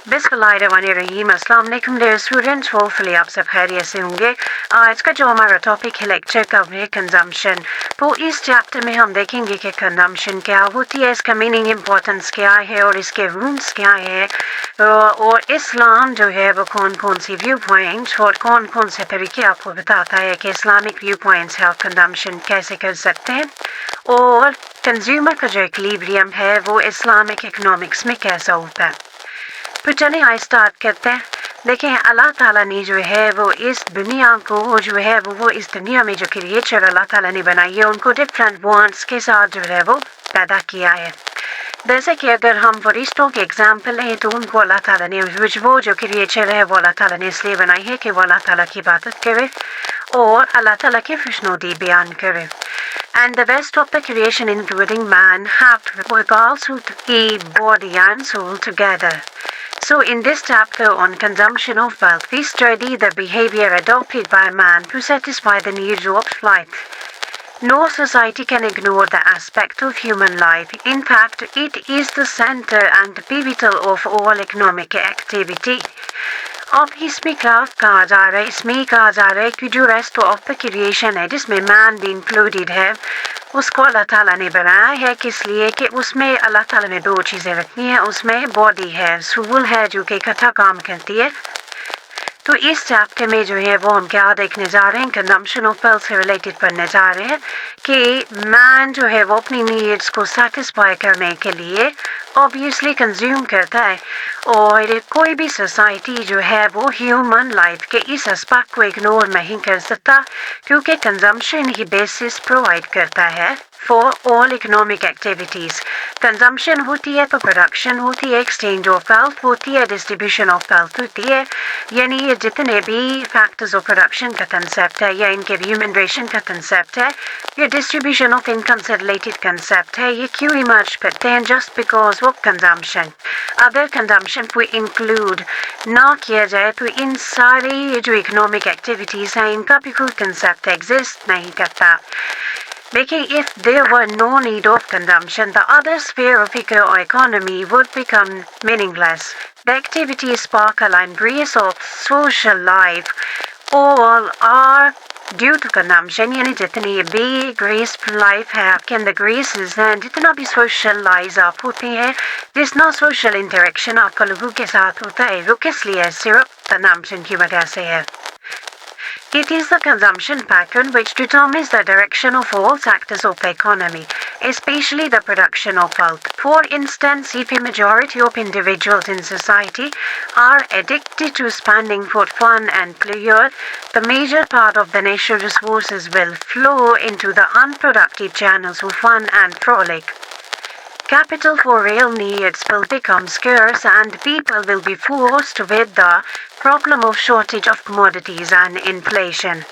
बिस्मिल्लाहिर्रहमानिर्रहीम अस्सलाम वालेकुम डियर स्टूडेंट्स होपफुली आप सब खैरियत से होंगे। आज का जो हमारा टॉपिक है लेक्चर का है कंजम्पशन। तो इस चैप्टर में हम देखेंगे कि कंजम्पशन क्या होती है, इसका मीनिंग इम्पोर्टेंस क्या है और इसके रूल्स क्या है, और इस्लाम जो है वो कौन कौन सी व्यू पॉइंट्स और कौन कौन से तरीके आपको बताता है कि इस्लामिक व्यू पॉइंट्स है आप कंजम्पशन कैसे कर सकते हैं, और कंज्यूमर का जो इक्विलिब्रियम है वो इस्लामिक इकोनॉमिक्स में कैसा होता है। तो चलिए आज स्टार्ट करते हैं। देखें, अल्लाह ताला ने जो है वो इस दुनिया को जो है वो इस दुनिया में जो क्रिएचर अल्लाह ताला ने बनाई है उनको डिफरेंट वांट्स के साथ जो है वो पैदा किया है। जैसे कि अगर हम फरिश्तों के एग्जाम्पल लें तो उनको अल्लाह ताला ने वो जो क्रिएचर है वो अल्लाह ताला ने इसलिए बनाई है कि वो अल्लाह ताला की इबादत करे और अल्लाह ताला की खुशनुदी बयान करे। And the rest of the creation, including man, have to work also to keep body and soul together. So in this chapter on consumption of wealth, we study the behavior adopted by man to satisfy the needs of life. No society can ignore the aspect of human life. In fact, it is the center and pivotal of all economic activity. अब इसमें क्या कहा जा रहा है, इसमें कहा जा रहा है कि जो रेस्ट ऑफ द क्रिएशन है जिसमें मैन भी इंक्लूडेड है उसको अल्लाह ताला ने बनाया है किस लिए कि उसमें अल्लाह ताला ने दो चीज़ें रखी हैं। उसमें बॉडी है, सूल है जो कि इकट्ठा काम करती है। तो इस चैप्टर में जो है वो हम क्या देखने जा रहे हैं, कंजम्पशन ऑफ वेल्थ से रिलेटेड पढ़ने जा रहे हैं कि मैन जो है वो अपनी नीड्स को सेटिस्फाई करने के लिए ऑब्वियसली कंज्यूम करता है, और कोई भी सोसाइटी जो है वो ह्यूमन लाइफ के इस एस्पेक्ट को इग्नोर नहीं कर सकता क्योंकि कंजम्पशन ही बेसिस प्रोवाइड करता है for all economic activities. Consumption होती है तो प्रोडक्शन होती है, एक्सचेंज ऑफ वेल्थ होती है, डिस्ट्रीब्यूशन ऑफ वेल्थ होती है। यानी ये जितने भी फैक्टर्स ऑफ प्रोडक्शन का कंसेप्ट है या इनके रिम्यूनरेशन का कंसेप्ट है, ये डिस्ट्रीब्यूशन ऑफ इनकम से रिलेटेड कंसेप्ट है, ये क्यों इमर्ज करते हैं जस्ट बिकॉज ऑफ कंजम्पशन। अगर कंजम्पशन को इंक्लूड ना किया जाए तो इन सारी जो इकोनॉमिक एक्टिविटीज़ हैं इनका भी कोई कंसेप्ट एग्जिस्ट नहीं करता। Making if there were no need of consumption, the other sphere of economy would become meaningless. The activities, sparkle and grace of social life all are due to consumption. यानी जितनी भी graceful life है आपके अंदर graces हैं, जितना भी social lives आप होते हैं, जितना social interaction आपका लोगों के साथ होता है वो किस लिए है, सिर्फ consumption की वजह से है। It is the consumption pattern which determines the direction of all sectors of the economy, especially the production of wealth. For instance, if a majority of individuals in society are addicted to spending for fun and pleasure, the major part of the natural resources will flow into the unproductive channels of fun and frolic. Capital for real needs will become scarce and people will be forced with the problem of shortage of commodities and inflation.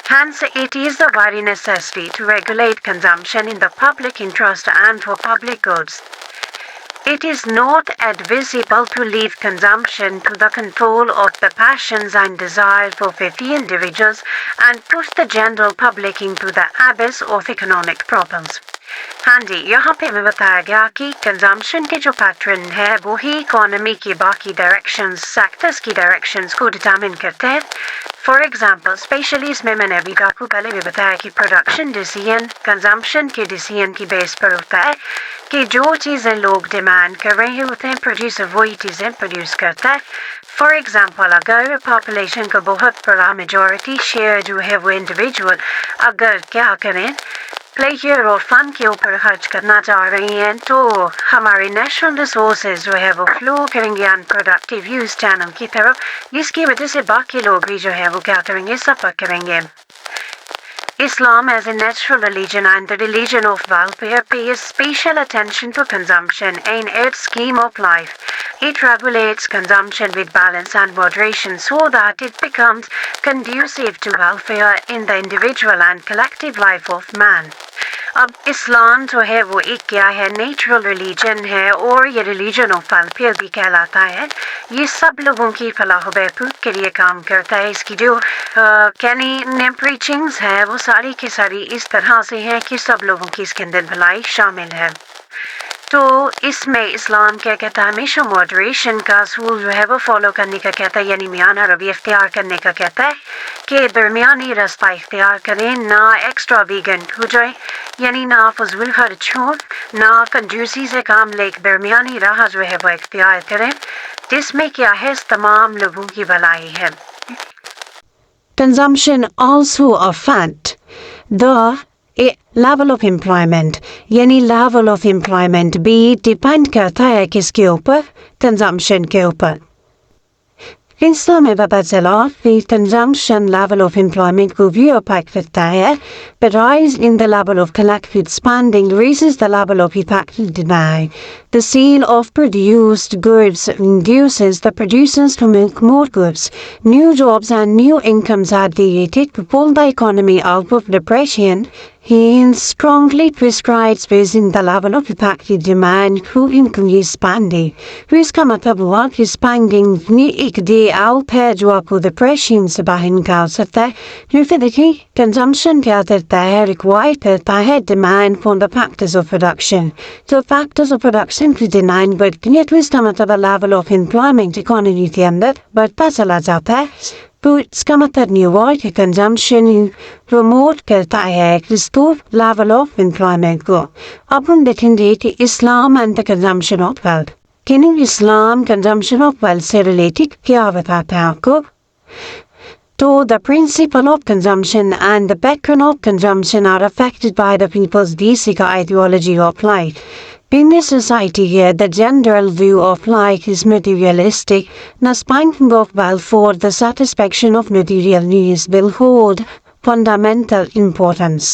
Hence, it is the very necessity to regulate consumption in the public interest and for public goods. It is not advisable to leave consumption to the control of the passions and desires of a few individuals and push the general public into the abyss of economic problems. हाँ जी, यहाँ पे मैं बताया गया कि consumption के जो pattern है वो ही इकोनॉमी की बाकी डायरेक्शंस, सेक्टर्स की डायरेक्शंस को डिटरमिन करते हैं। फॉर एग्जांपल, स्पेशली इसमें मैंने अभी आपको पहले भी बताया कि प्रोडक्शन डिसीजन कंजम्पशन के डिसीजन की बेस पर होता है कि जो चीज़ें लोग डिमांड कर रहे होते हैं प्रोड्यूसर वही चीज़ें प्रोड्यूस करता है। फॉर एग्जांपल, अगर पॉपुलेशन का बहुत बड़ा मेजॉरिटी शेयर जो है वो इंडिविजुअल अगर क्या करें प्लेजर और फन के ऊपर खर्च करना चाह रही हैं तो हमारे नेशनल रिसोर्सेज जो है वो फ्लो करेंगे अनप्रोडक्टिव यूज चैनल की तरफ, जिसकी वजह से बाकी लोग भी जो है वो क्या करेंगे, सफ़र करेंगे। Islam as a natural religion and the religion of welfare pays special attention to consumption in its scheme of life. It regulates consumption with balance and moderation so that it becomes conducive to welfare in the individual and collective life of man. अब इस्लाम जो है वो एक क्या है, natural religion है और ये रिलीजन ऑफ वेलफेयर भी कहलाता है। ये सब लोगों की फलाह बहबूद के लिए काम करता है। इसकी जो कहनी प्रीचिंग्स है वो सारी की सारी इस तरह से हैं कि सब लोगों की इसके अंदर भलाई शामिल है। तो इसमें इस्लाम क्या कहता है, हमेशा मॉडरेशन का असूल जो है वो फॉलो करने का कहता है, यानी मियाना रवैया इख्तियार करने का कहता है कि दरमियानी रास्ता इख्तियार करें, ना एक्स्ट्रा वीगन हो जाए, यानी ना फजूल खर्च हो, ना कंजूसी से काम ले, दरमियानी राह जो है वो इख्तियार करें, जिसमें क्या है तमाम लोगों की भलाई है. Consumption also of fat. The level of employment, यानी level of employment भी depend करता है किसके ऊपर, consumption के ऊपर. इस्लाम में पता चला कि consumption level of employment को भी impact करता है, but rise in the level of collective spending raises the level of effective demand. The sale of produced goods induces the producers to make more goods. New jobs and new incomes are created to pull the economy out of depression. He strongly prescribes raising the level of effective demand to increase spending. इसका मतलब हुआ कि spending ने एक दे out है जो आपको depression से बाहर निकाल सकता है. फिर देखिए consumption क्या करता है, require करता है demand from the factors of production. So factors of production की demand बढ़ती है, तो इसका मतलब level of employment economy के अंदर बढ़ता चला जाता है. तो इसका मतलब नहीं हुआ कि कंजम्पशन प्रमोट करता है इसको लेवल ऑफ एम्प्लॉयमेंट को. अब हम देखेंगे कि इस्लाम and the consumption of wealth. Can Islam consumption of wealth से रिलेटेड क्या बताता है आपको? तो the principle of consumption and the background of consumption are affected by the people's basic ideology of life. In this society here, the general view of life is materialistic. The spanking of wealth for the satisfaction of material needs will hold fundamental importance.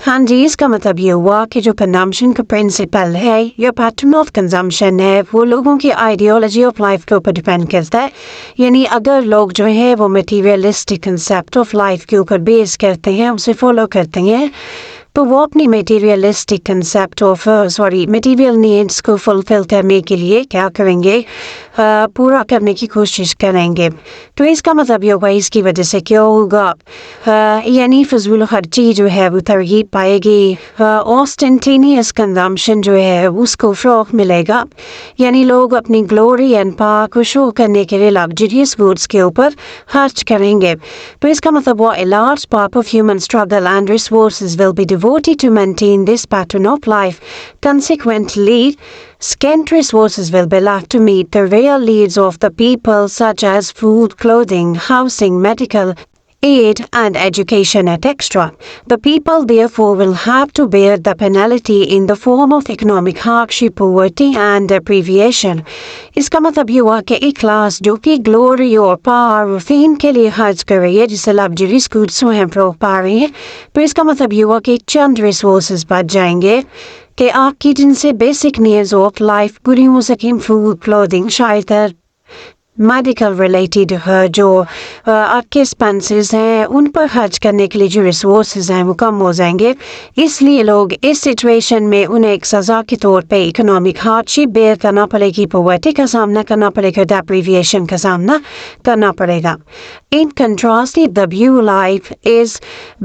हाँ जी, इसका मतलब ये हुआ कि जो consumption का principal है या पैटर्न ऑफ कंजम्पशन है वो लोगों की आइडियोलॉजी ऑफ लाइफ के ऊपर डिपेंड करता है. यानी अगर लोग जो है वो मटीरियलिस्टिक कंसेप्ट ऑफ लाइफ के ऊपर बेस करते हैं, उसे फॉलो करते हैं, तो वो अपनी materialistic concept of material needs को फुलफिल करने के लिए क्या करेंगे, पूरा करने की कोशिश करेंगे. तो इसका मतलब ये होगा इसकी वजह से क्या होगा, यानी फजूल खर्ची जो है वो तरगीब पाएगी, ऑस्टेंटेनियस कंजम्पशन जो है उसको फ़रोग़ मिलेगा, यानी लोग अपनी ग्लोरी एंड पावर को शो करने के लिए लग्जरियस गुड्स के ऊपर खर्च करेंगे. तो इसका मतलब वो a large part of human struggle and resources will be devoted to maintain this pattern of life. Consequently, scant resources will be left to meet the real needs of the people, such as food, clothing, housing, medical aid and education etc. The people therefore will have to bear the penalty in the form of economic hardship, poverty and deprivation. इसका मतलब ये हुआ कि एक class जो कि glory और power और फेम के लिए खर्च कर रही है, जिसे लग्जरी गुड्स हैं प्रो पा रही है, तो इसका मतलब ये हुआ कि चंद रिसोर्सेज बच जाएंगे कि आपकी जिनसे बेसिक नीड्स ऑफ लाइफ पूरी हो सकें, food, clothing, shelter, medical related जो आपके एक्सपेंसेस हैं उन पर खर्च करने के लिए जो रिसोर्सेज हैं वो कम हो जाएंगे. इसलिए लोग इस सिचुएशन में उन्हें एक सज़ा के तौर पे इकोनॉमिक हार्डशिप बेयर करना पड़ेगी, पॉवर्टी का सामना करना पड़ेगा, डेप्रिविएशन का सामना करना पड़ेगा. In contrast, the view life is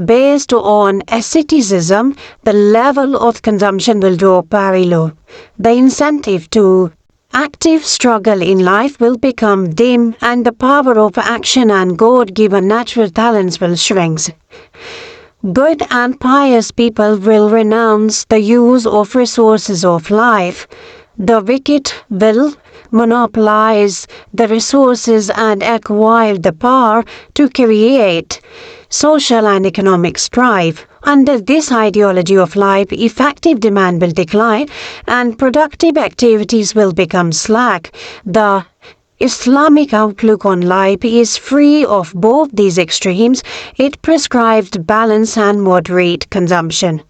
based on asceticism. The level of consumption will drop very low. The incentive to active struggle in life will become dim and the power of action and God-given natural talents will shrink. Good and pious people will renounce the use of resources of life. The wicked will monopolize the resources and acquire the power to create social and economic strife. Under this ideology of life, effective demand will decline and productive activities will become slack. The Islamic outlook on life is free of both these extremes. It prescribes balance and moderate consumption.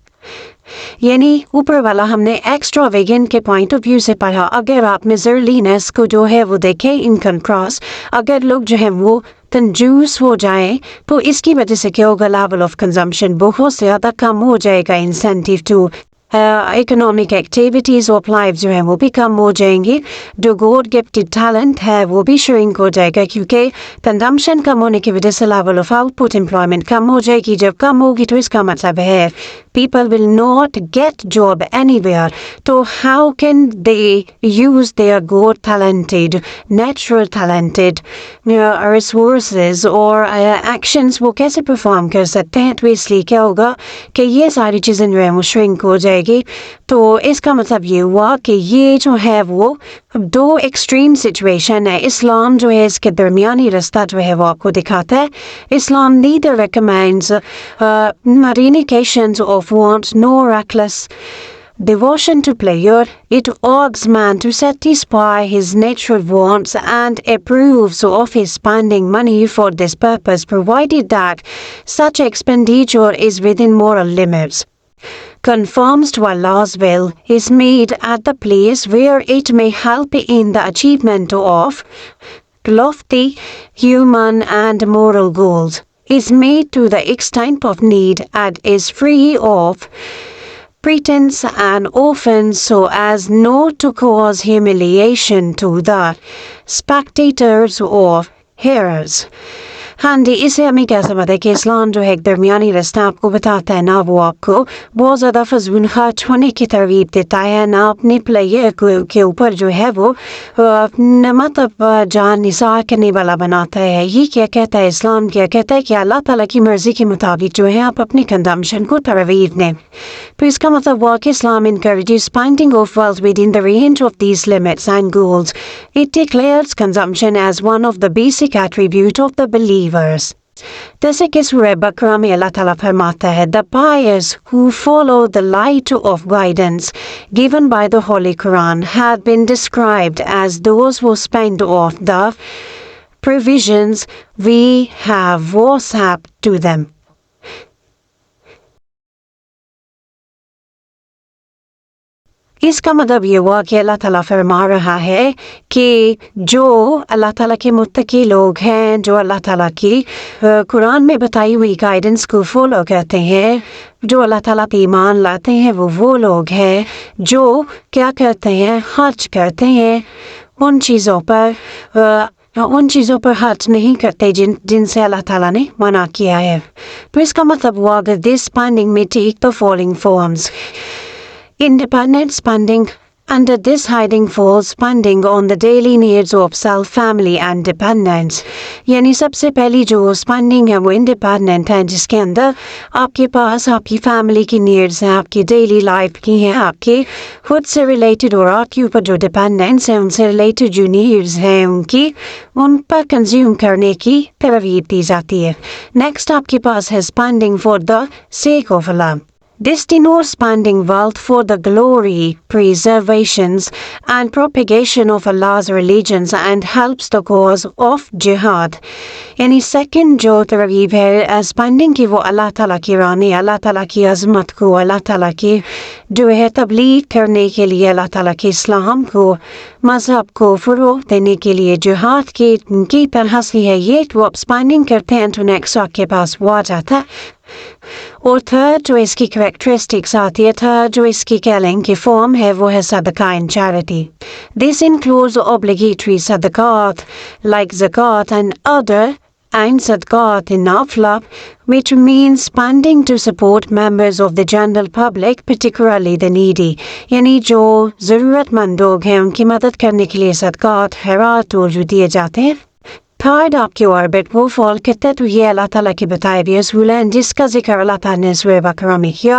यानी ऊपर वाला हमने extra vegan के point of view से पढ़ा. अगर आप मिजरलीनेस को जो है वो देखें इन कंट्रास्ट, अगर लोग जो है वो कंजूस हो जाए तो इसकी वजह से क्या होगा, लेवल ऑफ कंजम्पशन बहुत ज़्यादा कम हो जाएगा. Incentive to economic activities of life जो है वो भी कम हो जाएंगी। जो गॉड गिफ्टेड टैलेंट है वो भी श्रिंक हो जाएगा, क्योंकि कंजम्पशन कम होने की वजह से लेवल ऑफ आउटपुट एम्प्लॉयमेंट कम हो जाएगी। जब कम होगी तो इसका मतलब है people will not get job anywhere. So how can they use their God talented, natural talented resources or actions वो कैसे perform कर सकते हैं? तो इसलिए क्या होगा कि ये सारी चीज़ें जो है वो shrink हो जाएगी। तो इसका मतलब ये हुआ कि ये जो है वो दो एक्सट्रीम सिचुएशन है। इस्लाम जो है इसके दरमियानी रास्ता जो है वो आपको दिखाता है। इस्लाम neither recommends marinications of want nor reckless devotion to pleasure. It urges man to satisfy his natural wants and approves of his spending money for this purpose, provided that such expenditure is within moral limits. Conforms to Allah's will is made at the place where it may help in the achievement of lofty human and moral goals, is made to the extent of need and is free of pretense and offense so as not to cause humiliation to the spectators or hearers. हाँ जी, इसे हमें क्या समझ है कि इस्लाम जो है एक दरमियानी रास्ता आपको बताता है, ना वो आपको बहुत ज़्यादा फजूल खर्च होने की तरगीब देता है, ना अपने प्लेयर के ऊपर जो है वो मतलब जान निसार करने वाला बनाता है। ये क्या कहता है इस्लाम? क्या कहता है कि अल्लाह ताला की मर्ज़ी के मुताबिक जो है आप अपने कंजम्पशन को तरवीज दें। तो इसका मतलब हुआ कि इस्लाम encourages spending of wealth within the range of these limits and goals. It declares consumption as one of the basic attributes of the believers. जैसे कि सूरह बकरा में अल्लाह ताला फरमाता है, The pious who follow the light of guidance given by the Holy Quran have been described as those who spend of the provisions we have WhatsApp to them. इसका मतलब ये हुआ कि अल्लाह ताला फरमा रहा है कि जो अल्लाह ताला के मुत्तकी लोग हैं, जो अल्लाह ताला की कुरान में बताई हुई गाइडेंस को फॉलो करते हैं, जो अल्लाह ताला पे ईमान लाते हैं, वो लोग हैं जो क्या करते हैं, खर्च करते हैं उन चीज़ों पर खर्च नहीं करते जिनसे अल्लाह ताला ने मना किया है। तो इसका मतलब हुआ कि दिस स्पेंडिंग में take the following forms: independent spending. Under this heading falls spending on the daily needs of self, family and dependents. यानी सबसे पहली जो spending है वो independent है, जिसके अंदर आपके पास आपकी family की needs हैं, आपकी daily life की हैं, आपके खुद से related और आपके ऊपर जो dependents हैं उनसे related जो needs हैं उन पर consume करने की तरगीब दी जाती है। Next आपके पास है spending for the sake of Allah. This denotes spending wealth for the glory, preservations, and propagation of Allah's religions and helps the cause of jihad. यानी सेकंड जो तरगीब है स्पेंडिंग की वो अल्लाह ताला की रानी, अल्लाह ताला की अज़मत को, अल्लाह ताला की जो है तबलीग करने के लिए, अल्लाह ताला के इस्लाम को, मज़हब को फ़रोग़ देने के लिए जिहाद की तरह से है ये। तो आप स्पेंडिंग करते हैं तो नेक्स्ट आपके पास वो आ जाता है। और थर्ड जो इसकी करेक्टरिस्टिक्स आती है, थर्ड जो इसकी कहलें की फॉर्म है वो है सदका and charity. This includes obligatory sadaqat like zakat and other and sadaqat in nafla, which means spending to support members of the general public, particularly the needy. यानी जो ज़रूरतमंद लोग हैं उनकी मदद करने के लिए सदकात, खैरात और जो दिए जाते हैं. थर्ड आपके ऑर्बिट वो फॉल करता है तो ये अल्लाह ताला की बताए हुए असूल हैं जिसका जिक्र अल्लाह ताला ने सूरह बकरा में किया.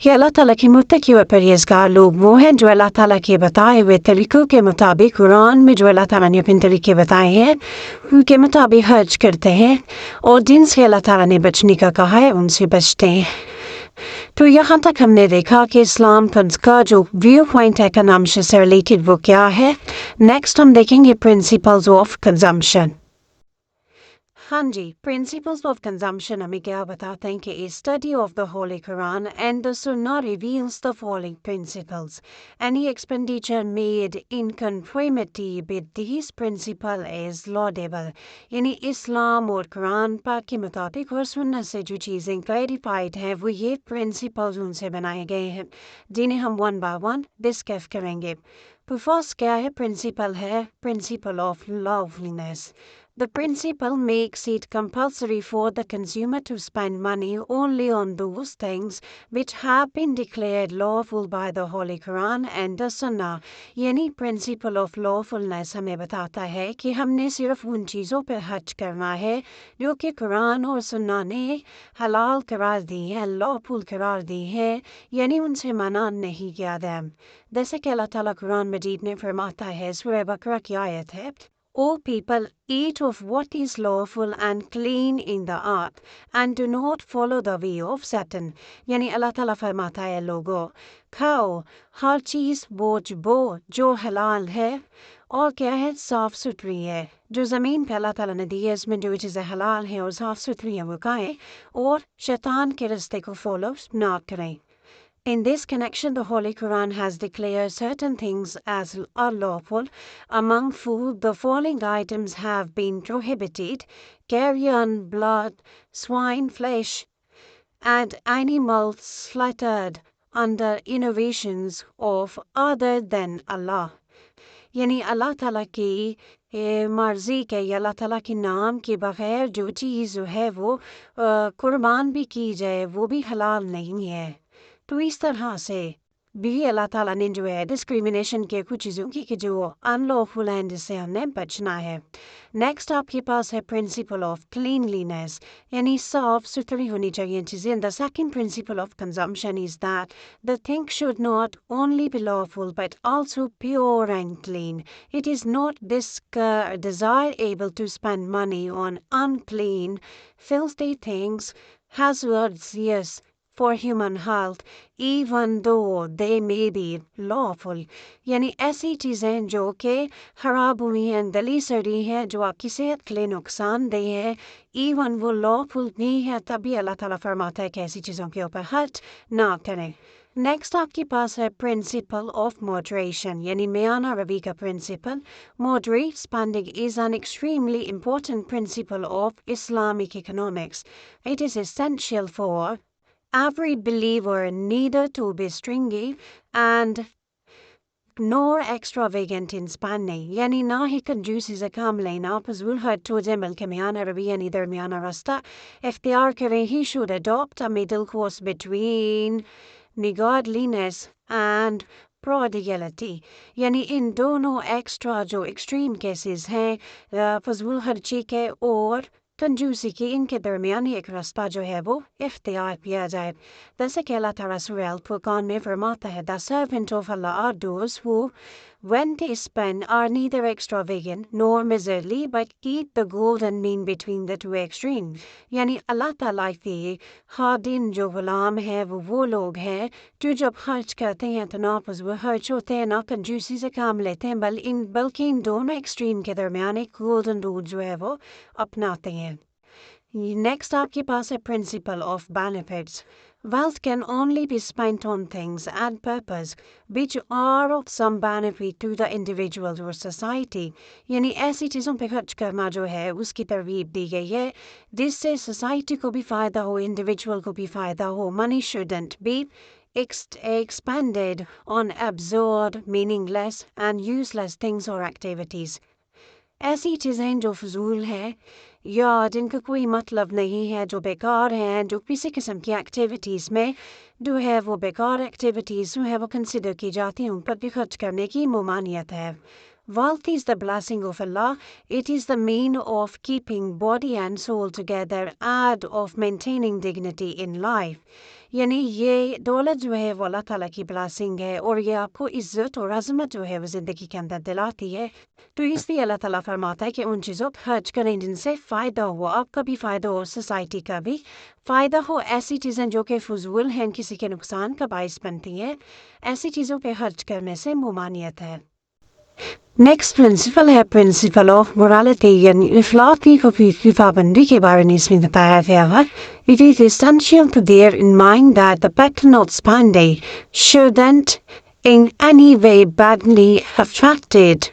ये अल्लाह ताला की मुत्तकी और परहेज़गार लोग वो हैं जो अल्लाह ताला के बताए हुए तरीक़ों के मुताबिक, कुरान में जो अल्लाह ताला ने अपने तरीके बताए हैं उनके मुताबिक हज करते हैं और जिनसे अल्लाह ताला ने बचने का कहा है उनसे बचते हैं. तो यहाँ तक हमने देखा कि इस्लाम का जो व्यू पॉइंट है कंजम्पशन से रिलेटेड वो क्या है. नेक्स्ट हम देखेंगे प्रिंसिपल्स ऑफ कंजम्पशन. हाँ जी, प्रिंसिपल्स ऑफ कंजम्पशन हमें क्या बताते हैं कि a study of the Holy Quran and the Sunnah reveals the following principles. Any expenditure made in conformity with these principles is laudable. यानी इस्लाम और कुरान पाक के मुताबिक और सुन्नत से जो चीज़ें क्लैरिफाइड हैं वो ये प्रिंसिपल्स उनसे बनाए गए हैं जिन्हें हम वन बाय वन डिस्कस करेंगे। तो फर्स्ट क्या है principle of loveliness. The principle makes it compulsory for the consumer to spend money only on those things which have been declared lawful by the Holy Quran and the Sunnah. यानी principle of lawfulness हमें बताता है कि हमने सिर्फ उन चीज़ों पर खर्च करना है जो कि कुरान और सुन्ना ने हलाल करार दी है, lawful करार दी है, यानी उनसे मना नहीं किया है। जैसे कि अल्लाह ताला कुरान मजीद में फरमाता है, सूरह बकरा की आयत है, O people, eat of what is lawful and clean in the earth, and do not follow the way of Satan. यानी अल्लाह ताला फरमाता है लोगों, खाओ हर चीज़ वो जो हलाल है और क्या है साफ़ सुथरी है। जो ज़मीन पे अल्लाह ताला ने दी है इसमें जो चीज़ें हलाल हैं और साफ़ सुथरी हैं वो खाएं और शैतान के रास्ते को फॉलो ना करें। In this connection, the Holy Quran has declared certain things as unlawful. Among food, the following items have been prohibited: carrion, blood, swine flesh, and animals slaughtered under innovations of other than Allah. यानी अल्लाह ताला की मर्ज़ी के या अल्लाह ताला के नाम के बग़ैर जो चीज़ है वो कुर्बान भी की जाए वो भी हलाल नहीं है। तो इस तरह से भी अल्लाह ताला ने जो है डिस्क्रिमिनेशन के कुछ चीज़ों की जो अनलॉफुल है जिससे हमने बचना है। नेक्स्ट आपके पास है प्रिंसिपल ऑफ क्लीनलीनेस यानी साफ सुथरी होनी चाहिए चीज़ें। The second principle of consumption is that the thing should not only B lawful but also pure and clean. It is not this desire able to spend money on unclean, filthy things, hazardous for human health, even though they may be lawful. यानी ऐसी चीज़ें जो कि खराब हुई हैं, दली सड़ी हैं, जो आपकी सेहत के लिए नुकसानदेह है, even वो lawful नहीं है, तभी अल्लाह ताला फरमाता है कि ऐसी चीज़ों के ऊपर खर्च ना करें। नेक्स्ट आपके पास है प्रिंसिपल ऑफ मॉडरेशन यानी मियाना रवि का principal. Moderate spending is an extremely important principle of Islamic economics. It is essential for every believer neither to be stringy and nor extravagant in spending. यानी ना ही कंजूसी से काम लेना फजूल खर्चों बल्कि मियाना रवैया यानी दरमियाना रास्ता इख्तियार करें। He should adopt a middle course between godliness and prodigality. यानी इन दोनों एक्स्ट्रा जो एक्सट्रीम केसेस हैं फजूल खर्ची के और कंजूसी की इनके दरमियान एक रास्ता जो है वो इख्तियार किया जाए। जैसे कि अल्लाह ताला सूरह अल-फुरकान में फरमाता है, The servant of Allah are those who, when they spend, are neither extravagant nor miserly, but keep the golden mean between the two extremes. यानी अल्लाह ताला के खादिम जो गुलाम है वो लोग हैं जो जब खर्च करते हैं तो ना फजूल खर्च होते हैं ना कंजूसी से काम लेते हैं बल्कि इन दोनों एक्सट्रीम के दरमियान एक गोल्डन रूल जो है वो अपनाते हैं। Next आपके पास है principle of benefits. Wealth can only be spent on things and purpose which are of some benefit to the individual or society. यानी ऐसी चीज़ों पे खर्च करना जो है उसकी तरगीब दी गई है जिससे society को भी फ़ायदा हो, individual को भी फ़ायदा हो। Money shouldn't be expended on absurd, meaningless and useless things or activities. ऐसी चीज़ें जो फजूल हैं या जिनका कोई मतलब नहीं है, जो बेकार हैं, जो किसी किस्म की एक्टिविटीज़ में जो है वो बेकार एक्टिविटीज़ जो है वो कंसिडर की जाती हैं, उन पर भी खर्च करने की ममानियत है। Wealth is the blessing of Allah. It is the mean of keeping body and soul together and of maintaining dignity in life. यानी ये दौलत जो है वो अल्लाह ताला की ब्लेसिंग है और ये आपको इज़्ज़त और अज़मत जो है वो ज़िंदगी के अंदर दिलाती है। तो इसलिए अल्लाह ताला फरमाता है कि उन चीज़ों पर खर्च करें जिनसे फ़ायदा हो, आपका भी फ़ायदा हो, सोसाइटी का भी फ़ायदा हो। ऐसी चीज़ें जो कि फजूल हैं, किसी के नुकसान का बाइस बनती हैं, ऐसी चीज़ों पर खर्च करने से ममानियत है। नेक्स्ट प्रिंसिपल है प्रिंसिपल ऑफ मोरालिटी यानी इखलाकी की पाबंदी के बारे में इसमें बताया गया है. It is essential to bear in mind that the pattern of spending shouldn't in any way badly affected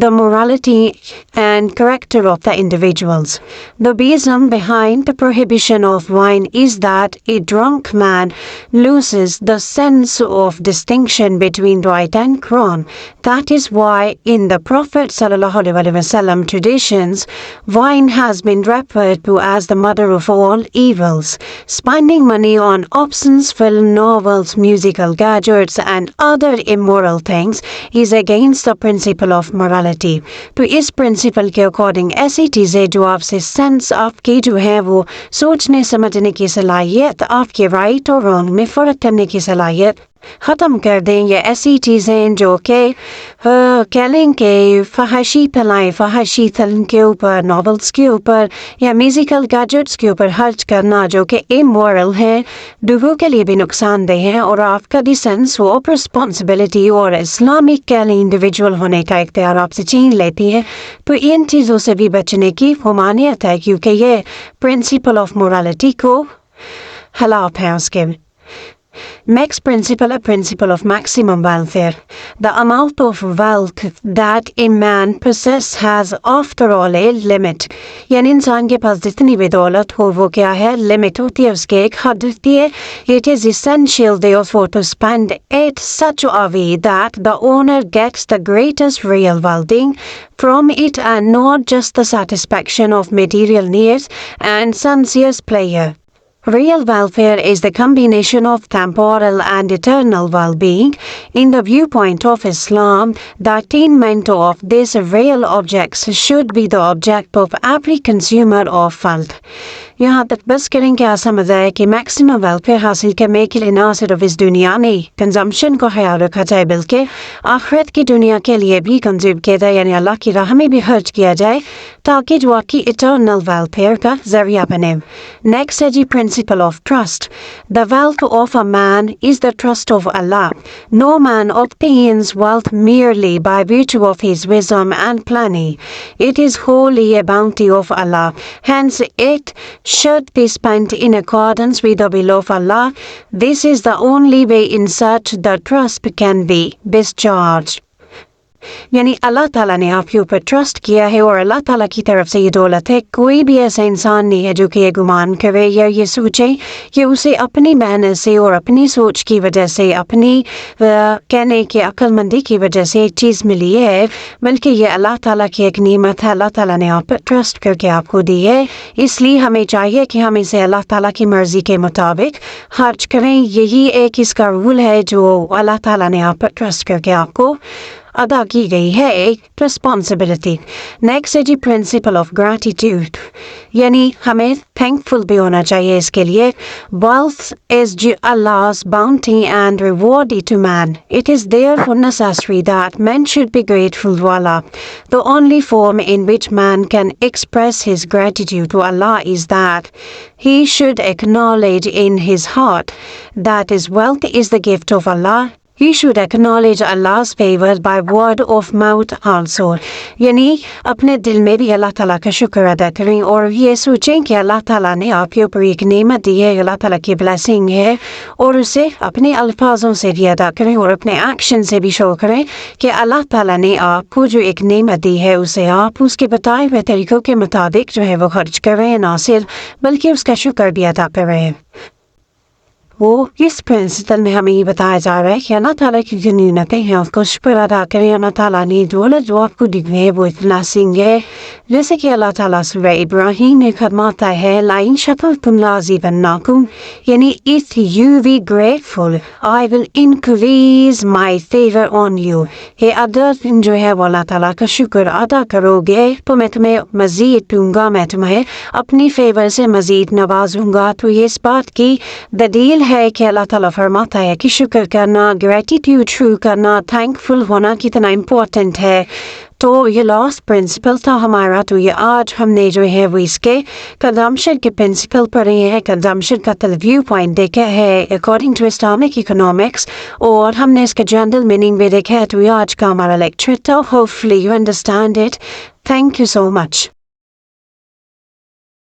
the morality and character of the individuals. The reason behind the prohibition of wine is that a drunk man loses the sense of distinction between right and wrong. That is why in the Prophet ﷺ traditions, wine has been referred to as the mother of all evils. Spending money on options, film, novels, musical gadgets and other immoral things is against the principle of morality. तो इस principal के according ऐसी चीज़ें जो आपसे sense आपकी जो है वो सोचने समझने की सलाहियत आपके राइट और रॉन्ग में फ़र्क करने की सलाहियत ख़त्म कर दें. ये ऐसी चीज़ें जो कि कह लें कि फहाशी फैलाएँ फहाशी फिल्म के ऊपर नॉवेल्स के ऊपर या म्यूज़िकल गैजेट्स के ऊपर खर्च करना जो कि इमोरल है दूसरों के लिए भी नुकसानदेह है और आपका भी सेंस ऑफ रिस्पॉन्सिबिलिटी और इस्लामिक कह लें इंडिविजुअल होने का इख्तियार आपसे छीन लेती है. तो इन चीज़ों से भी बचने की ममानियत है क्योंकि ये प्रिंसिपल ऑफ मोरालिटी को खिलाफ है उसके. Next principle, a principle of maximum welfare. The amount of wealth that a man possesses has after all a limit. यानी इंसान के पास जितनी भी दौलत हो वो क्या है लिमिट होती है उसके एक हद होती है. It is essential therefore to spend it such a way that the owner gets the greatest real well-being from it and not just the satisfaction of material needs and sensuous pleasure. Real welfare is the combination of temporal and eternal well-being. In the viewpoint of Islam, the attainment of these real objects should be the object of every consumer of wealth. यहाँ तक बस करें क्या समझ आए कि maximum welfare हासिल करने के लिए ना सिर्फ इस दुनिया में कंजम्पशन को ख्याल रखा जाए बल्कि आखिरत की दुनिया के लिए भी कंज्यूम किया जाए यानी अल्लाह की राह में भी खर्च किया जाए ताकि जो आपकी इटर्नल वेलफेयर का जरिया बने. नेक्स्ट है जी principle of trust. The wealth of a man is the trust of Allah. No man obtains wealth merely by virtue of his wisdom and planning. It is wholly a bounty of Allah. Hence it should be spent in accordance with the will of Allah. This is the only way in such the trust can be discharged. यानी अल्लाह ताला ने आपके ऊपर trust किया है और अल्लाह ताला की तरफ से ये दौलत है. कोई भी ऐसा इंसान नहीं है जो कि ये गुमान करे या ये सोचे कि उसे अपनी मेहनत से और अपनी सोच की वजह से अपनी कहने के अक्लमंदी की वजह से एक चीज़ मिली है बल्कि ये अल्लाह ताला की एक नेमत है. अल्लाह ताला ने आप पर ट्रस्ट करके आपको दी है इसलिए हमें चाहिए कि हम इसे अल्लाह ताला की मर्ज़ी के मुताबिक खर्च करें. यही एक इसका रूल है जो अल्लाह ताला ने आप पर ट्रस्ट करके आपको अदा की गई है एक रिस्पॉन्सिबिलिटी. नेक्स्ट है जी प्रिंसिपल ऑफ ग्रैटिट्यूड यानी हमें थैंकफुल भी होना चाहिए इसके लिए. Wealth is Allah's bounty and reward to man. It is therefore necessary that man should be grateful to Allah. The only form in which man can express his gratitude to Allah is that he should acknowledge in his heart that his wealth is the gift of Allah. He should acknowledge Allah's favor by word of mouth also. यानी अपने दिल में भी अल्लाह ताला का शुक्र अदा करें और ये सोचें कि अल्लाह ताला ने आपके ऊपर एक नेमत दी है अल्लाह ताला की ब्लेसिंग है और उसे अपने अल्फाजों से भी अदा करें और अपने एक्शन से भी शो करें कि अल्लाह ताला ने आपको जो एक नेमत दी है उसे आप उसके बताए हुए तरीक़ों के मुताबिक जो है वो खर्च करें ना सिर्फ बल्कि उसका शुक्र भी अदा करें. वो इस प्रिंसिपल में हमें ये बताया जा रहा है कि अल्लाह ताला की जो नेमतें हैं उसको शुक्र अदा करें. अल्लाह ताला ने दौलत जो आपको दी है वो इतना सिंह है जैसे कि अल्लाह ताला सूरह इब्राहीम में फरमाता है लाइन शकरतुम लाज़िदन्नकुम यानी if you be grateful I will increase my favour on you. ये अदर जो है वो अल्लाह ताला का शुक्र अदा करोगे तो मैं तुम्हें मज़ीद दूंगा मैं तुम्हें अपनी फेवर से मज़ीद नवाजूंगा. तो ये इस बात की दलील है कि अल्लाह ताला फरमाता है कि शुक्र करना ग्रेटिट्यूड शो करना थैंकफुल होना कितना इम्पोर्टेंट है. तो ये लॉस्ट प्रिंसिपल था हमारा। तो ये आज हमने जो है वो इसके कंजम्पशन के प्रिंसिपल पढ़े हैं, कंजम्पशन का व्यू पॉइंट देखा है अकॉर्डिंग टू इस्लामिक इकोनॉमिक्स, और हमने इसका जनरल मीनिंग भी देखा है। तो ये आज का हमारा लेक्चर था। Hopefully you understand it. Thank you so much.